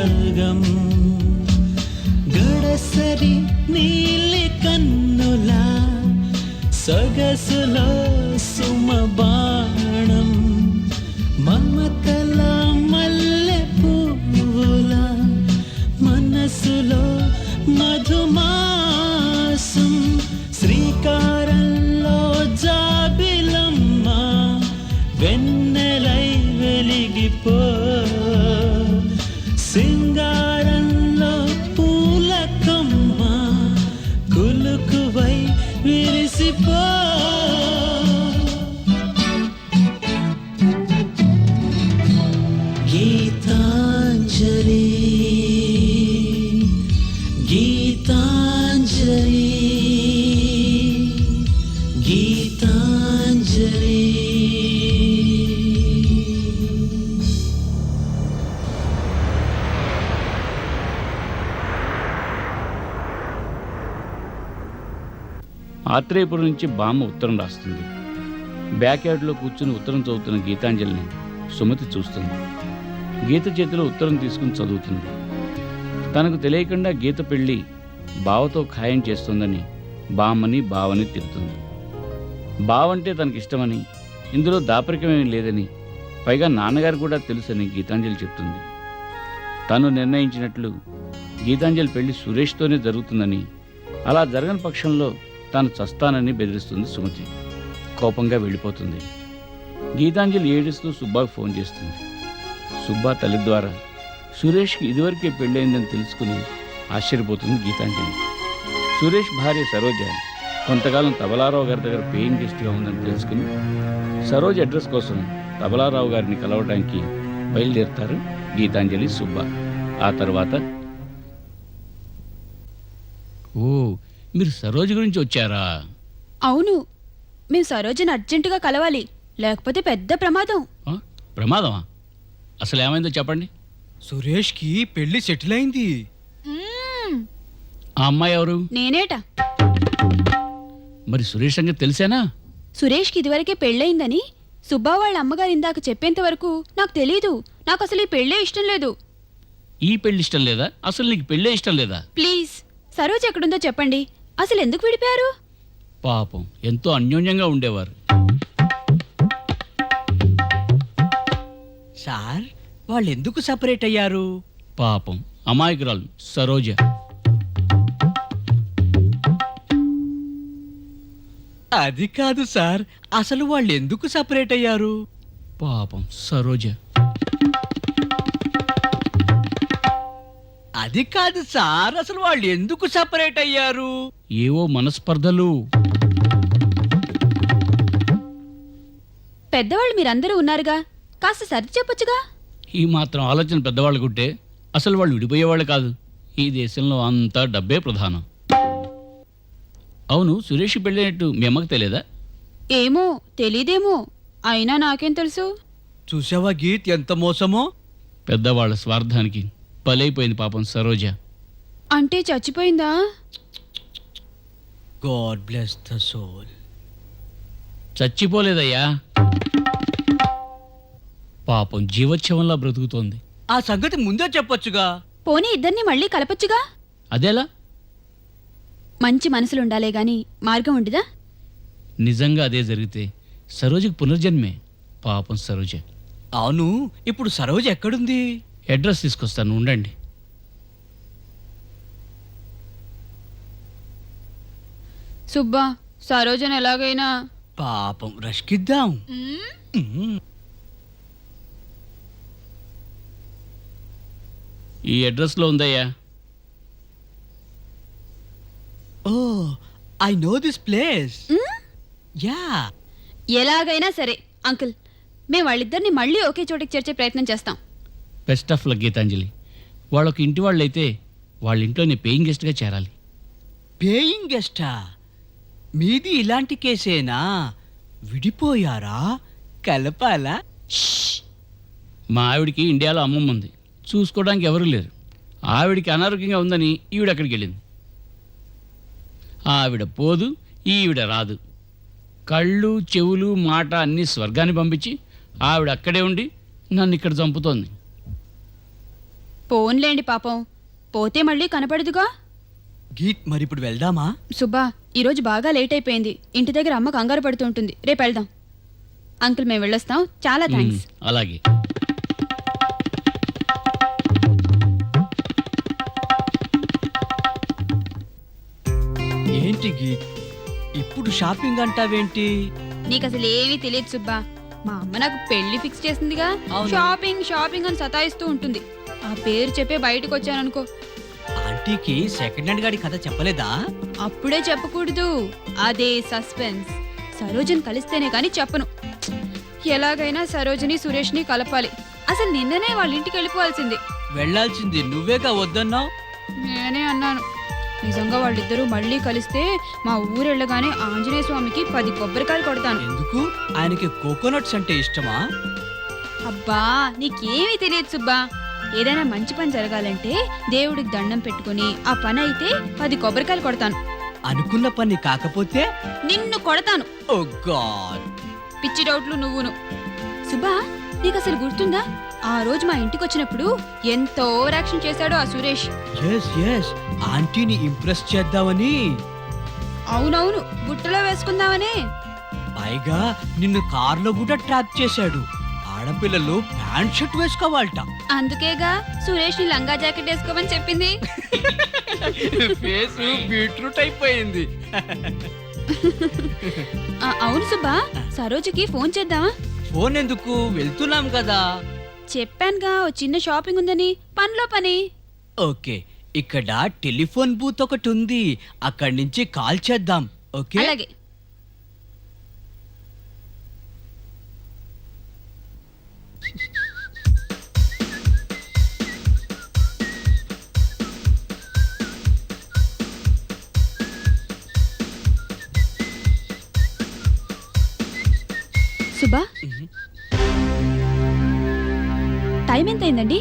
స్వర్గం గడసరి నీలి కన్నులా సొగసులో సుమబాణం మమతల మల్లె పువ్వుల మనసులో మధుమాసం శ్రీకారంలో జాబిలమ్మ వెన్నెలై వెలిగిపో సింగారంలో పూలకమ్మ కులుకువై విరిసిపో గీతాంజలి గీతాంజలి గీతాంజలి. ఆత్రేయపురం నుంచి బామ్మ ఉత్తరం రాస్తుంది. బ్యాక్ యార్డ్లో కూర్చుని ఉత్తరం చదువుతున్న గీతాంజలిని సుమతి చూస్తుంది. గీత చేతిలో ఉత్తరం తీసుకుని చదువుతుంది. తనకు తెలియకుండా గీత పెళ్ళి బావతో ఖాయం చేస్తుందని బామ్మని బావని తిడుతుంది. బావంటే తనకిష్టమని, ఇందులో దాపరికమేమీ లేదని, పైగా నాన్నగారు కూడా తెలుసని గీతాంజలి చెప్తుంది. తను నిర్ణయించినట్లు గీతాంజలి పెళ్లి సురేష్తోనే జరుగుతుందని, అలా జరగని పక్షంలో తాను చస్తానని బెదిరిస్తుంది సుమతి. కోపంగా వెళ్ళిపోతుంది. గీతాంజలి ఏడుస్తూ సుబ్బాకు ఫోన్ చేస్తుంది. సుబ్బా తల్లి ద్వారా సురేష్కి ఇదివరకే పెళ్ళయిందని తెలుసుకుని ఆశ్చర్యపోతుంది గీతాంజలి. సురేష్ భార్య సరోజ కొంతకాలం తబలారావు గారి దగ్గర పేయింగ్ గెస్ట్గా ఉందని తెలుసుకుని సరోజ అడ్రస్ కోసం తబలారావు గారిని కలవడానికి బయలుదేరుతారు గీతాంజలి, సుబ్బా. ఆ తర్వాత, ఓ మీరు సరోజ గురించి వచ్చారా? అవును, మేము సరోజని అర్జెంటుగా కలవాలి, లేకపోతే పెద్ద ప్రమాదం. ప్రమాదమా? అసలు ఏమైందో చెప్పండి. సురేష్కి పెళ్లి సెటిల్ అయింది. ఆ అమ్మాయి ఎవరు? నేనేట. మరి సురేష్ సంగతి తెలిసేనా? సురేష్కి ఇదివరకే పెళ్ళయిందని సుబ్బా వాళ్ళ అమ్మగారు ఇందాక చెప్పేంత వరకు నాకు తెలీదు. నాకు అసలు ఈ పెళ్ళే ఇష్టం లేదు. ఈ పెళ్లి ఇష్టం లేదా? అసలు నీకు పెళ్ళే ఇష్టం లేదా? ప్లీజ్, సరోజ ఎక్కడుందో చెప్పండి. అసలు ఎందుకు విడిపారు? పాపం, ఎంతో అన్యోన్యంగా ఉండేవారు. సార్, వాళ్ళు ఎందుకు సపరేట్ అయ్యారు? పాపం అమాయకురాలు సరోజ. అది కాదు సార్, అసలు వాళ్ళు ఎందుకు సపరేట్ అయ్యారు? పాపం సరోజ. అది కాదు సార్, అసలు వాళ్ళు ఎందుకు సపరేట్ అయ్యారు? ఏవో మనస్పర్ధలు. పెద్దవాళ్ళు మీరందరూ ఉన్నారుగా, కాస్త సర్ది చెప్పొచ్చుగా. ఈ మాత్రం ఆలోచన పెద్దవాళ్ళకుంటే అసలు వాళ్ళు విడిపోయేవాళ్ళు కాదు. ఈ దేశంలో అంతా డబ్బే ప్రధానం. అవును, సురేష్ పెళ్ళినట్టు మీ అమ్మకు తెలియదా? ఏమో, తెలీదేమో. అయినా నాకేం తెలుసు? చూసావా గీత్, ఎంత మోసమో. పెద్దవాళ్ళ స్వార్థానికి బలైపోయింది పాపం సరోజ. అంటే చచ్చిపోయిందా? God bless the soul. చచ్చిపోలేదయ్యా, పాపం జీవోత్సవంలా బ్రతుకుతోంది. ఆ సంగతి ముందే చెప్పొచ్చుగా. పోనీ ఇద్దరిని మళ్ళీ కలపొచ్చుగా. అదేలా? మంచి మనసులుండాలే గాని మార్గం ఉండదా? నిజంగా అదే జరిగితే సరోజకి పునర్జన్మే. పాపం సరోజ. అవును, ఇప్పుడు సరోజ ఎక్కడుంది? అడ్రస్ తీసుకొస్తాను, ఉండండి. సుబ్బా, సరోజను ఎలాగైనా. పాపం రష్కిద్దాం. ఈ అడ్రస్లో ఉందయ్యా. Oh, I know this place. Yeah. ఎలాగైనా సరే అంకుల్, మేము వాళ్ళిద్దరిని మళ్ళీ ఒకే చోటికి చేర్చే ప్రయత్నం చేస్తాం. Best of luck Geetanjali. వాళ్ళొక ఇంటి వాళ్ళైతే వాళ్ళ ఇంట్లోనే పేయింగ్ గెస్ట్గా చేరాలి. పేయింగ్ గెస్టా? మీది ఇలాంటి కేసేనా? విడిపోయారా? కలపాలా? మా ఆవిడికి ఇండియాలో అమ్మమ్మ ఉంది, చూసుకోవడానికి ఎవరూ లేరు. ఆవిడికి అనారోగ్యంగా ఉందని ఈవిడ అక్కడికి వెళ్ళింది. ఆవిడ పోదు, ఈవిడ రాదు. కళ్ళు చెవులు మాట అన్నీ స్వర్గాన్ని పంపించి ఆవిడ అక్కడే ఉండి నన్ను ఇక్కడ చంపుతోంది. పోన్లేండి పాపం, పోతే మళ్ళీ కనపడదుగా. గీత్ మరి ఇప్పుడు వెళ్దామా? సుబ్బా, ఈరోజు బాగా లేట్ అయిపోయింది. ఇంటి దగ్గర అమ్మ కంగారు పడుతూ ఉంటుంది. రేపు వెళ్దాం. అంకుల్, మేము వెళ్ళొస్తాం. చాలా థ్యాంక్స్. అలాగే. ఏంటి గీత్, ఇప్పుడు షాపింగ్ అంటావేంటి? నీకు అసలు ఏమీ తెలియదు సుబ్బా. మా అమ్మ నాకు పెళ్లి ఫిక్స్ చేసిందిగా. అవును. షాపింగ్ షాపింగ్ అని సతాయిస్తూ ఉంటుంది. ఆ పేరు చెప్పే బయటకు వచ్చాననుకో. ఆంటీకి సెకండ్ హ్యాండ్ గాడి కథ చెప్పలేదా? అప్పుడే చెప్పకూడదు, అదే సస్పెన్స్. సరోజని కలిస్తేనే కానీ చెప్పను. ఎలాగైనా సరోజని సురేష్ని కలపాలి. అసలు నిన్ననే వాళ్ళ ఇంటికి వెళ్ళిపోవాల్సింది. వెళ్ళాల్సింది నువ్వేగా వద్దన్నావు. నేనే అన్నాను. నిజంగా వాళ్ళిద్దరూ మళ్ళీ కలిస్తే మా ఊరెళ్ళగానే ఆంజనేయ స్వామికి 10 కొబ్బరికాయలు కొడతాను. ఎందుకు? ఆయనకి కోకోనట్స్ అంటే ఇష్టమా? అబ్బా, నీకేమీ తెలియదు సుబ్బా. ఏదైనా మంచి పని జరగాలంటే దేవుడికి దండం పెట్టుకుని ఆ పని అయితే 10 కొబ్బరికాయలు కొడతాను. అనుకున్న పని కాకపోతే నిన్ను కొడతాను. ఓ గాడ్. పిచ్చి డౌట్లు నువ్వును. సుబ్బా, నీకు అసలు గుర్తుందా ఆ రోజు మా ఇంటికి వచ్చినప్పుడు ఎంత ఓవర్ యాక్షన్ చేశాడో ఆ సురేష్? ఎస్ ఆంటీని ఇంప్రెస్ చేద్దామని. అవునవును, బుట్టలో వేసుకుందామనే. పైగా నిన్ను కార్లో కూడా ట్రాప్ చేశాడు. ఆడపిల్లలు ప్యాంట్ షర్ట్ వేసుకోవాలట. అందుకేగా సురేష్ ని లంగా జాకెట్ వేసుకోమని చెప్పింది. ఫేస్ బీట్రూట్ అయిపోయింది. అవును సుబ్బా, సరోజకి ఫోన్ చేద్దామా? ఫోన్ ఎందుకు, వెళ్తున్నాం కదా. చెప్పానుగా ఓ చిన్న షాపింగ్ ఉందని. పనిలో పని. ఓకే, ఇక్కడ టెలిఫోన్ బూత్ ఒకటి ఉంది, అక్కడి నుంచి కాల్ చేద్దాం. ఓకే అలాగే. సుబ్బా, టైం ఎంత అయిందండి?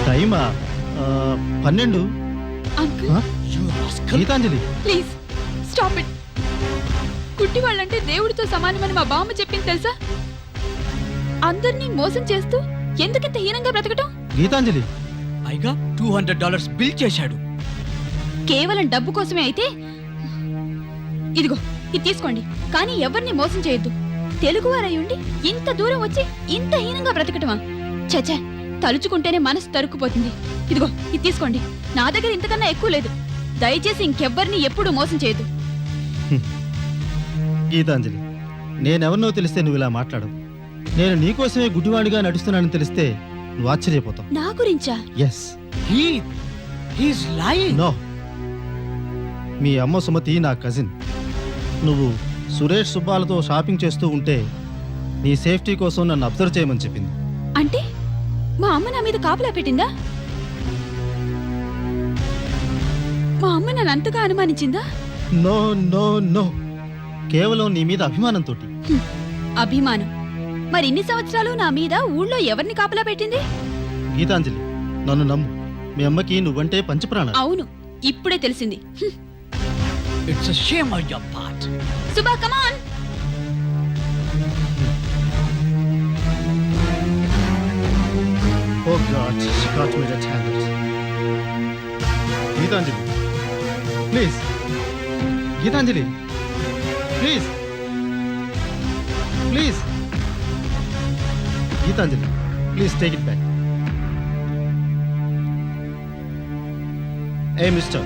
టైమా 12. Uncle, You rascal. Geetanjali, please stop it. కుట్టి వాళ్ళంటే దేవుడితో సమానమని మా బామ్మ చెప్పింది తెలుసా? అందరినీ మోసం చేస్తూ ఎందుకింత హీనంగా బ్రతకటం? గీతాంజలి, పైగా $200 బిల్ చేశాడు. కేవలం డబ్బు కోసమే అయితే ఇదిగో ఇది తీసుకోండి. కానీ ఎవరిని మోసం చేయొద్దు. తెలుగువారై ఉండి ఇంత దూరం వచ్చి ఇంత హీనంగా బ్రతకటమా? చచ్చా, తలుచుకుంటేనే మనసు తరుక్కుపోతుంది. ఇదిగో ఇది తీసుకోండి. నా దగ్గర ఇంతకన్నా ఎక్కువ లేదు. దయచేసి ఇంకెవ్వరిని ఎప్పుడూ మోసం చేయొద్దు. గీతాంజలి, నేనెవరినో తెలిస్తే నువ్వు ఇలా మాట్లాడవు. నేను నీకోసమే గుడ్డివాడిగా నడుస్తున్నానని తెలిస్తే నువ్వు ఆశ్చర్యపోతావు. నా గురించా? ఎస్. He's lying. నో. మీ అమ్మ సుమతి నా కజిన్. నువ్వు సురేష్ సుబ్బాలతో షాపింగ్ చేస్తూ ఉంటే నీ సేఫ్టీ కోసం నన్ను అబ్జర్వ్ చేయమని చెప్పింది. అంటే మా అమ్మ నా మీద కాపలా పెట్టిందా? మా అమ్మ నన్ను అంతగా అనుమానించిందా? నో నో నో, కేవలం నీ మీద అభిమానంతో. అభిమానం? మరి ఇన్ని సంవత్సరాలు నా మీద ఊళ్ళో ఎవరిని కాపలా పెట్టింది? గీతాంజలి, నన్ను నమ్ము. మీ అమ్మకి నువ్వంటే పంచప్రాణం. అవును, ఇప్పుడే తెలిసింది. It's a shame on your part. Subba, come on. Oh God, she got me red-handed. Geetanjali, please. Geetanjali, please. Please. Geetanjali, please take it back. Hey, mister,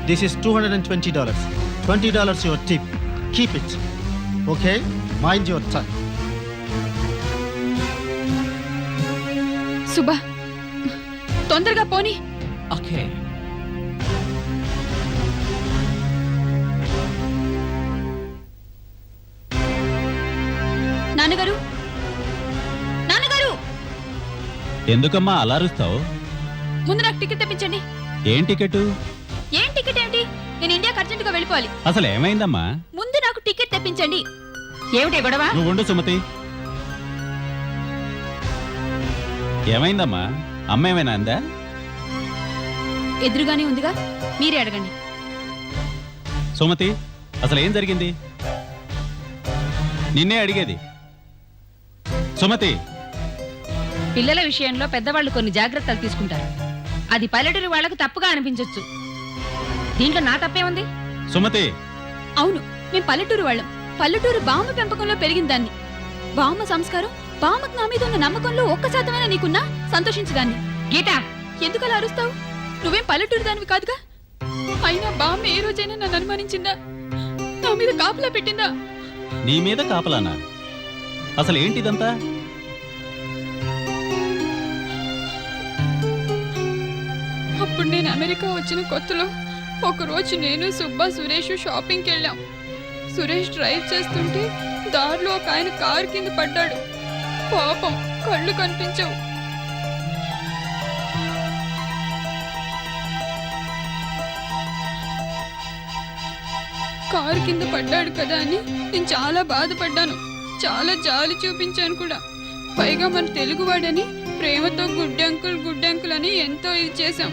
this is $220. $20 your tip. Keep it. Okay? Mind your tongue. Subba, తొందరగా పోని. Okay. నాన్నగారు, నాన్నగారు, ఎందుకమ్మా అలా అరుస్తావు? ముందు నాకు ticket తెప్పించండి. ఏం ticket? ఏం టికెట్ ఏంటి? నేను ఇండియాకి అర్జెంటుగా వెళ్ళిపోవాలి. అసలు ఏమైందమ్మా? ముందు నాకు టికెట్ తెప్పించండి. ఏమిటి గొడవ? నువ్వు ఉండు సుమతి. ఏమైందమ్మా? అమ్మ ఏమైనా అందా? ఎదురుగానే ఉందిగా, మీరే అడగండి. సుమతి, అసలు ఏం జరిగింది? నిన్నే అడిగేది. సుమతి, పిల్లల విషయంలో పెద్దవాళ్ళు కొన్ని జాగ్రత్తలు తీసుకుంటారు. అది పల్లెటూరి వాళ్లకు తప్పుగా అనిపించొచ్చు. దీంట్లో నా తప్పే ఉంది? సుమతి, అవును, మేము పల్లెటూరు వాళ్ళం. పల్లెటూరు బామ్మ పెంపకంలో పెరిగిన దాన్ని. బామ్మ సంస్కారం, బామ్మకు నా మీద ఉన్న నమ్మకంలో 1% నీకున్నా సంతోషించదాన్ని. గీత, ఎందుకలా అరుస్తావు? నువ్వేం పల్లెటూరు దానివి కాదుగా. అయినా బామ్మ ఏ రోజైనా నన్ను అనుమానించిందా? నా మీద కాపలా పెట్టిందా? నీ మీద కాపలానా? అసలు ఏంటిదంతా? అప్పుడు నేను అమెరికా వచ్చిన కొత్తలో ఒకరోజు నేను, సుబ్బా, సురేష్ షాపింగ్కి వెళ్ళాం. సురేష్ డ్రైవ్ చేస్తుంటే దారిలో ఒక ఆయన కారు కింద పడ్డాడు. పాపం, కళ్ళు కనిపించవు. కారు కింద పడ్డాడు కదా అని నేను చాలా బాధపడ్డాను. చాలా జాలి చూపించాను కూడా. పైగా మన తెలుగువాడని ప్రేమతో గుడ్ అంకుల్ అని ఎంతో ఇది చేశాం.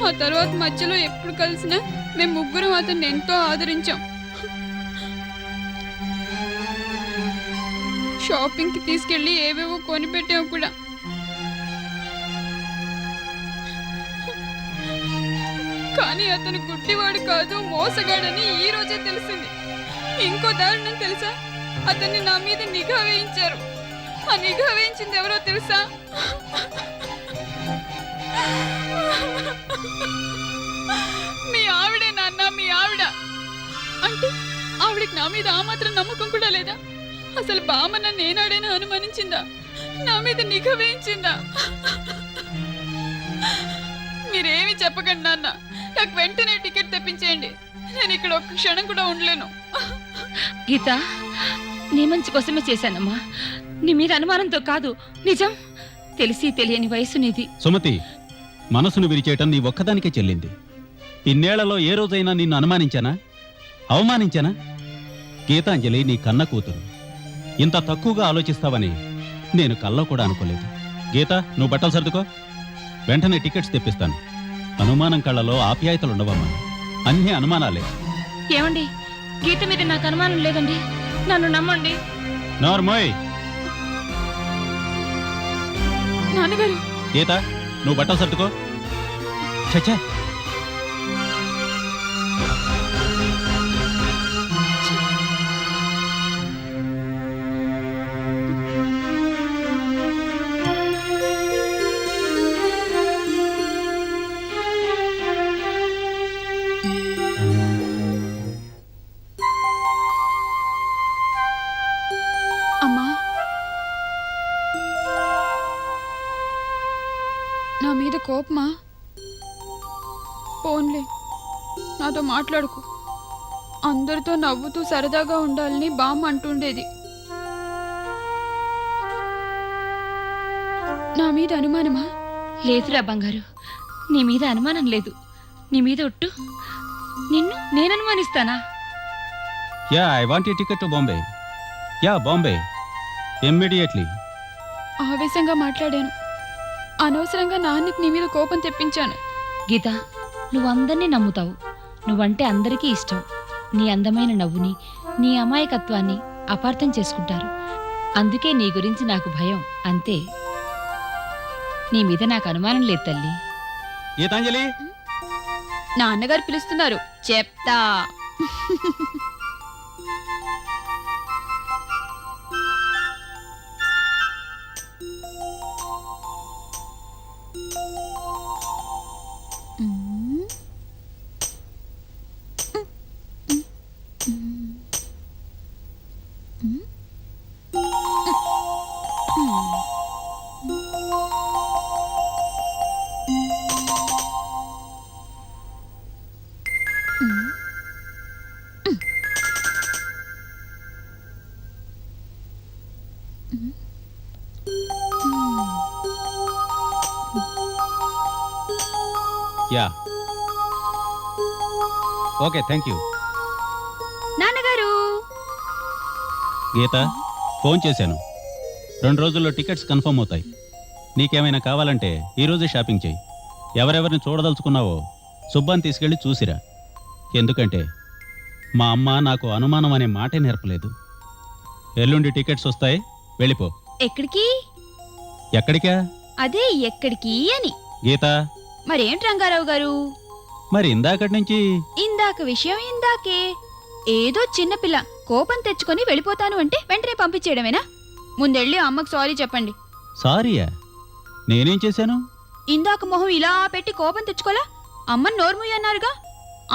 ఆ తర్వాత మధ్యలో ఎప్పుడు కలిసినా మేము ముగ్గురం అతన్ని ఎంతో ఆదరించాం. షాపింగ్కి తీసుకెళ్లి ఏవేవో కొనిపెట్టావు కూడా. కానీ అతను గుడ్డివాడు కాదు, మోసగాడని ఈ రోజే తెలిసింది. ఇంకో దారుణం తెలుసా? అతన్ని నా మీద నిఘా వేయించారు. ఆ నిఘా వేయించింది ఎవరో తెలుసా? మీ ఆవిడే నాన్న, మీ ఆవిడ. అంటే ఆవిడకి నా మీద ఆ మాత్రం నమ్మకం కూడా లేదా? అసలు బామ్మ నన్ను ఏనాడైనా అనుమానించిందా? నా మీద నిఘా వేయించిందా? మీరేమి చెప్పకండి నాన్న. నాకు వెంటనే టికెట్ తెప్పించేయండి. నేను ఇక్కడ ఒక్క క్షణం కూడా ఉండలేను. గీత, నీ మంచి కోసమే చేశానమ్మా. నీ మీద అనుమానంతో కాదు, నిజం. తెలిసి తెలియని వయసు నీది. సుమతి, మనసును విరిచేయటం నీ ఒక్కదానికే చెల్లింది. ఇన్నేళ్లలో ఏ రోజైనా నిన్ను అనుమానించానా? అవమానించానా? గీతాంజలి నీ కన్న కూతురు. ఇంత తక్కువగా ఆలోచిస్తావని నేను కల్లో కూడా అనుకోలేదు. గీత, నువ్వు బట్టలు సర్దుకో. వెంటనే టికెట్స్ తెప్పిస్తాను. అనుమానం కళ్ళలో ఆప్యాయతలుండవమ్మా. అన్నీ అనుమానాలే. ఏమండి, గీత మీద నాకు అనుమానం లేదండి. నన్ను నమ్మండి. నార్మోయ్. నాన్నగారు, గీత, నువ్వు బట్టలు సర్దుకో. చచ్చా, అమ్మా, నా మీద కోపమా? పోన్లే, నాతో మాట్లాడుకు. అందరితో నవ్వుతూ సరదాగా ఉండాలని బామ్మ అంటుండేది. నా మీద అనుమానమా? లేదురా బంగారు, నీ మీద అనుమానం లేదు. నీ మీద ఒట్టు. నిన్ను నేను అనుమానిస్తానా? Yeah, I want a ticket to Bombay. Yeah, Bombay immediately. ఆవేశంగా మాట్లాడాను. అనవసరంగా నాన్నకి నీ మీద కోపం తెప్పించాను. గీత, నువ్వు అందరినీ నమ్ముతావు. నువ్వంటే అందరికీ ఇష్టం. నీ అందమైన నవ్వుని, నీ అమాయకత్వాన్ని అపార్థం చేసుకుంటారు. అందుకే నీ గురించి నాకు భయం, అంతే. నీ మీద నాకు అనుమానం లేదు తల్లి. గీతాంజలి, నాన్నగారు పిలుస్తున్నారు, చెప్తా. Yeah, okay, thank you. నాన్నగారు, గీత, ఫోన్ చేశాను. 2 రోజుల్లో టికెట్స్ కన్ఫర్మ్ అవుతాయి. నీకేమైనా కావాలంటే ఈరోజే షాపింగ్ చేయి. ఎవరెవరిని చూడదలుచుకున్నావో సుబ్బాని తీసుకెళ్ళి చూసిరా. ఎందుకంటే మా అమ్మ నాకు అనుమానం అనే మాటే నేర్పలేదు. ఎల్లుండి టికెట్స్ వస్తాయి, వెళ్ళిపో. ఎక్కడికి? ఎక్కడికా? అదే ఎక్కడికి అని. గీత, మరేంటి రంగారావు గారు? మరి ఇందాకటి నుంచి ఇందాక విషయం ఇందాకే. ఏదో చిన్నపిల్ల కోపం తెచ్చుకొని వెళ్ళిపోతాను అంటే వెంటనే పంపించేయడమేనా? ముందెళ్ళి అమ్మకు సారీ చెప్పండి. సారీయా? నేనేం చేశాను? ఇందాక మొహం ఇలా పెట్టి కోపం తెచ్చుకోలా? అమ్మని నోర్ముయ్య అన్నారుగా.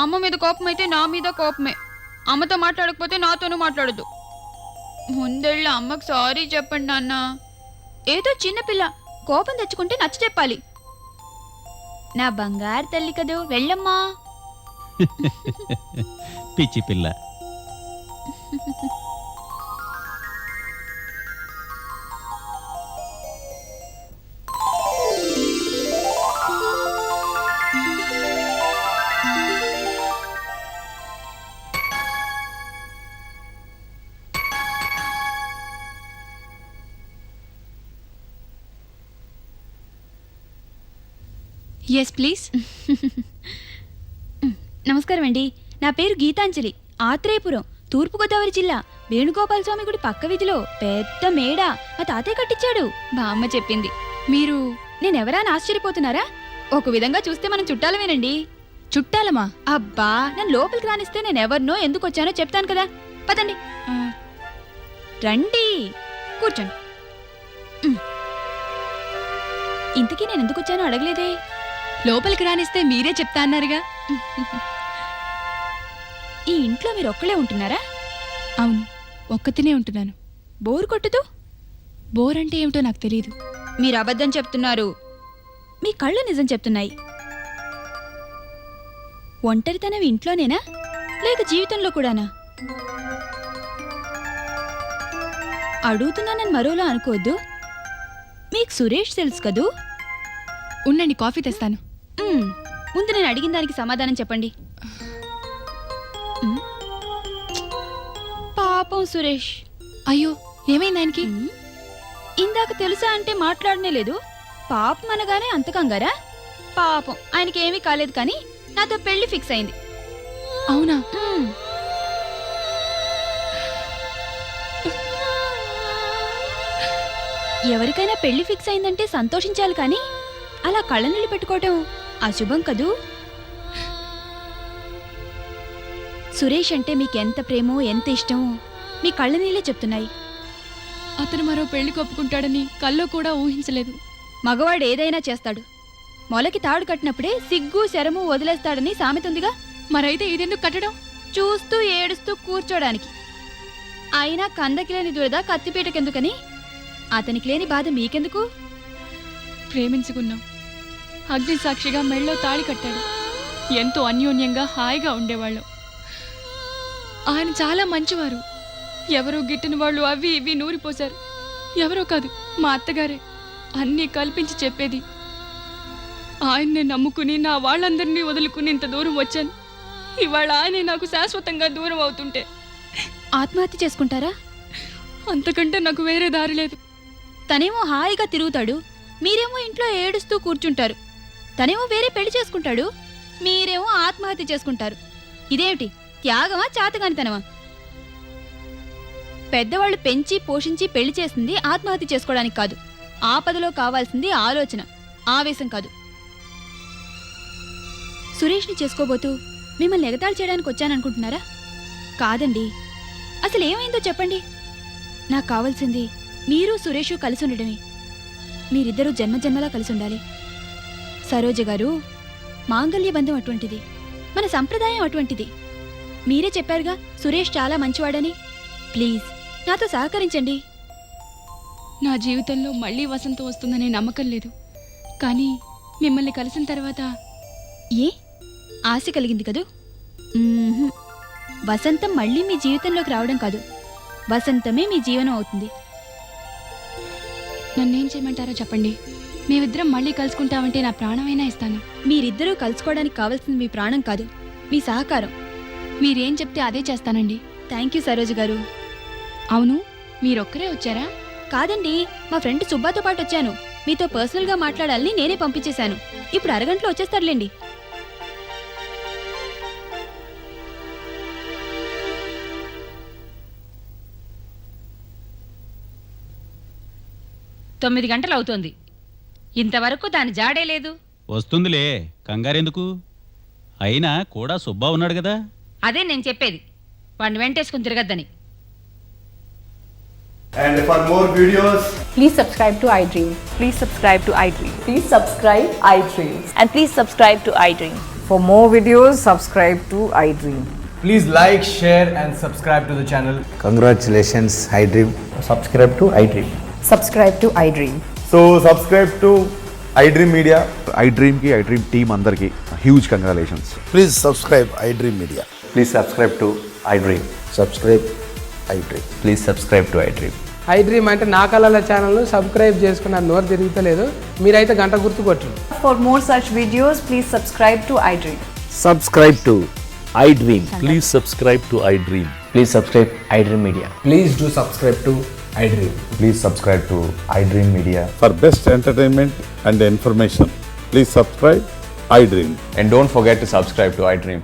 అమ్మ మీద కోపం అయితే నా మీద కోపమే. అమ్మతో మాట్లాడకపోతే నాతోనూ మాట్లాడద్దు. ముందెళ్ళి అమ్మకు సారీ చెప్పండి నాన్న. ఏదో చిన్నపిల్ల కోపం తెచ్చుకుంటే నచ్చ చెప్పాలి. నా బంగారు తల్లి కదూ, వెళ్ళమ్మా. పిచ్చి పిల్ల. Yes please. నమస్కారం అండి. నా పేరు గీతాంజలి. ఆత్రేయపురం, తూర్పుగోదావరి జిల్లా. వేణుగోపాల స్వామి గుడి పక్క వీధిలో పెద్ద మేడ మా తాతయ్య కట్టించాడు. బామ్మ చెప్పింది. మీరు నేనెవరా అని ఆశ్చర్యపోతున్నారా? ఒక విధంగా చూస్తే మనం చుట్టాలమేనండి. చుట్టాలమా? అబ్బా, నన్ను లోపలికి రానిస్తే నేనెవరినో ఎందుకు వచ్చానో చెప్తాను కదా. పదండి. రండి, కూర్చోండి. ఇంతకీ నేను ఎందుకు వచ్చానో అడగలేదే. లోపలికి రానిస్తే మీరే చెప్తా అన్నారుగా. ఈ ఇంట్లో మీరు ఒక్కలే ఉంటున్నారా? అవును, ఒక్కతినే ఉంటున్నాను. బోర్ కొట్టదు? బోర్ అంటే ఏమిటో నాకు తెలియదు. మీరు అబద్ధం చెప్తున్నారు. మీ కళ్ళు నిజం చెప్తున్నాయి. ఒంటరితనం ఇంట్లోనేనా లేక జీవితంలో కూడానా? అడుగుతున్నానని మరోలా అనుకోవద్దు. మీకు సురేష్ తెలుసు కదూ? ఉండండి, కాఫీ తెస్తాను. ముందు నేను అడిగిన దానికి సమాధానం చెప్పండి. పాపం సురేష్. అయ్యో, ఏమైంది ఆయనకి? ఇందాక తెలుసా అంటే మాట్లాడనే లేదు. పాపం అనగానే అంత కంగారా? పాపం ఆయనకి ఏమీ కాలేదు, కానీ నాతో పెళ్లి ఫిక్స్ అయింది. అవునా? ఎవరికైనా పెళ్లి ఫిక్స్ అయిందంటే సంతోషించాలి, కానీ అలా కళ్ళనీళ్ళు పెట్టుకోవటం అశుభం కదూ. సురేష్ అంటే మీకెంత ప్రేమో ఎంత ఇష్టమో మీ కళ్ళనీళ్ళే చెప్తున్నాయి. అతను మరో పెళ్లి కొప్పుకుంటాడని కల్లో కూడా ఊహించలేదు. మగవాడు ఏదైనా చేస్తాడు. మొలకి తాడు కట్టినప్పుడే సిగ్గు శరము వదిలేస్తాడని సామెతుందిగా. మరైతే ఇదెందుకు కట్టడం? చూస్తూ ఏడుస్తూ కూర్చోడానికి. అయినా కందకి లేని దురద కత్తిపీటకెందుకని? అతనికి లేని బాధ మీకెందుకు? ప్రేమించుకున్నాం. అగ్ని సాక్షిగా మెళ్ళో తాళి కట్టాడు. ఎంతో అన్యోన్యంగా హాయిగా ఉండేవాళ్ళం. ఆయన చాలా మంచివారు. ఎవరో గిట్టిన వాళ్ళు అవి ఇవి నూరిపోశారు. ఎవరో కాదు, మా అత్తగారే అన్నీ కల్పించి చెప్పేది. ఆయన్నే నమ్ముకుని నా వాళ్ళందరినీ వదులుకుని ఇంత దూరం వచ్చాను. ఇవాళ ఆయనే నాకు శాశ్వతంగా దూరం అవుతుంటే ఆత్మహత్య చేసుకుంటారా? అంతకంటే నాకు వేరే దారి లేదు. తనేమో హాయిగా తిరుగుతాడు, మీరేమో ఇంట్లో ఏడుస్తూ కూర్చుంటారు. తనేమో వేరే పెళ్లి చేసుకుంటాడు, మీరేమో ఆత్మహత్య చేసుకుంటారు. ఇదేమిటి త్యాగమా చాతగానితనమా? పెద్దవాళ్ళు పెంచి పోషించి పెళ్లి చేసింది ఆత్మహత్య చేసుకోవడానికి కాదు. ఆపదలో కావాల్సింది ఆలోచన, ఆవేశం కాదు. సురేష్ని చేసుకోబోతూ మిమ్మల్ని ఎగతాళి చేయడానికి వచ్చాననుకుంటున్నారా? కాదండి. అసలు ఏమైందో చెప్పండి. నాకు కావాల్సింది మీరు సురేషు కలిసి ఉండడమే. మీరిద్దరూ జన్మజన్మలా కలిసి ఉండాలి. సరోజ గారు, మాంగళ్య బంధం అటువంటిది, మన సంప్రదాయం అటువంటిది. మీరే చెప్పారుగా సురేష్ చాలా మంచివాడని. ప్లీజ్ నాతో సహకరించండి. నా జీవితంలో మళ్ళీ వసంతం వస్తుందనే నమ్మకం లేదు, కానీ మిమ్మల్ని కలిసిన తర్వాత ఏ ఆశ కలిగింది కదూ. వసంతం మళ్ళీ మీ జీవితంలోకి రావడం కాదు, వసంతమే మీ జీవనం అవుతుంది. నన్నేం చేయమంటారో చెప్పండి. మేమిద్దరం మళ్ళీ కలుసుకుంటామంటే నా ప్రాణమైనా ఇస్తాను. మీరిద్దరూ కలుసుకోవడానికి కావాల్సింది మీ ప్రాణం కాదు, మీ సహకారం. మీరేం చెప్తే అదే చేస్తానండి. థ్యాంక్ యూ సరోజ గారు. అవును, మీరొక్కరే వచ్చారా? కాదండి, మా ఫ్రెండ్ సుబ్బాతో పాటు వచ్చాను. మీతో పర్సనల్గా మాట్లాడాలని నేనే పంపించేశాను. ఇప్పుడు అరగంటలో వచ్చేస్తారులేండి. 9 గంటలు అవుతోంది. ఇంతవరకు దాని జాడే లేదు. వస్తుందిలే, కంగారెందుకు? అయినా కూడా సుబ్బా ఉన్నాడు కదా. అదే నేను చెప్పేది, వాడిని వెంటేసుకుని తిరగద్దని. And for more videos, Please subscribe to iDream. Please subscribe to iDream. Please subscribe iDream. And please subscribe to iDream. For more videos, subscribe to iDream. please like, share and subscribe to the channel. Congratulations, iDream. Subscribe to iDream. Subscribe to iDream. So subscribe to iDream Media. iDream ki iDream team andarki huge congratulations. Please subscribe iDream Media. Please subscribe to iDream. Subscribe iDream. Please subscribe to iDream. iDream అంటే నా కళల ఛానల్ను subscribe చేసుకున్న నోరు తిరుగుతలేదు. మీరైతే గంట గుర్తు కొట్టండి. For more such videos, please subscribe to iDream. Subscribe to iDream. Please subscribe to iDream. Please subscribe iDream Media. Please do subscribe to iDream. Please subscribe to iDream Media. For best entertainment and information, please subscribe iDream. And don't forget to subscribe to iDream.